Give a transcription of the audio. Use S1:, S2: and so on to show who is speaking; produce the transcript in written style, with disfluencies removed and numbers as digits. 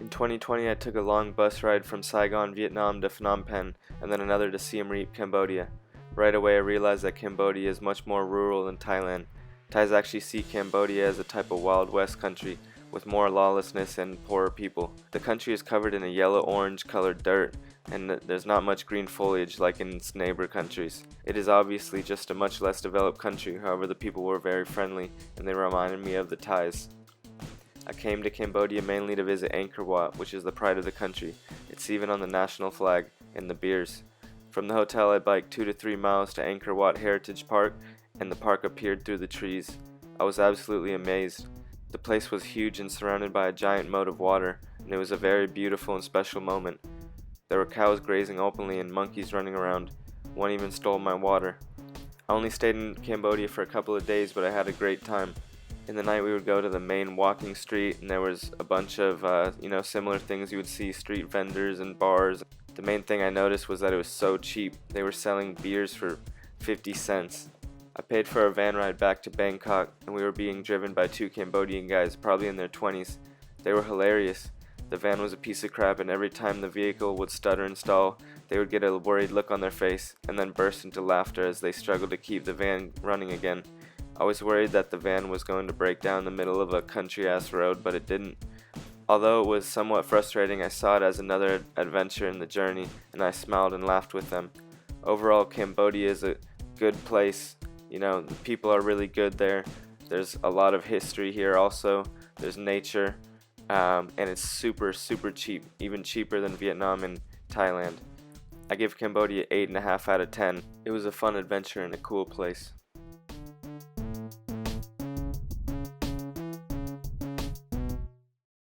S1: In 2020, I took a long bus ride from Saigon, Vietnam to Phnom Penh, and then another to Siem Reap, Cambodia. Right away I realized that Cambodia is much more rural than Thailand. Thais actually see Cambodia as a type of Wild West country, with more lawlessness and poorer people. The country is covered in a yellow-orange colored dirt, and there's not much green foliage like in its neighbor countries. It is obviously just a much less developed country, however the people were very friendly, and they reminded me of the Thais. I came to Cambodia mainly to visit Angkor Wat, which is the pride of the country. It's even on the national flag, and the beers. From the hotel I biked 2 to 3 miles to Angkor Wat Heritage Park, and the park appeared through the trees. I was absolutely amazed. The place was huge and surrounded by a giant moat of water, and it was a very beautiful and special moment. There were cows grazing openly and monkeys running around. One even stole my water. I only stayed in Cambodia for a couple of days, but I had a great time. In the night we would go to the main walking street, and there was a bunch of similar things you would see, street vendors and bars. The main thing I noticed was that it was so cheap. They were selling beers for 50 cents. I paid for a van ride back to Bangkok, and we were being driven by 2 Cambodian guys, probably in their 20s. They were hilarious. The van was a piece of crap, and every time the vehicle would stutter and stall, they would get a worried look on their face, and then burst into laughter as they struggled to keep the van running again. I was worried that the van was going to break down in the middle of a country-ass road, but it didn't. Although it was somewhat frustrating, I saw it as another adventure in the journey, and I smiled and laughed with them. Overall, Cambodia is a good place. The people are really good there. There's a lot of history here also. There's nature, and it's super cheap, even cheaper than Vietnam and Thailand. I give Cambodia 8.5 out of 10. It was a fun adventure and a cool place.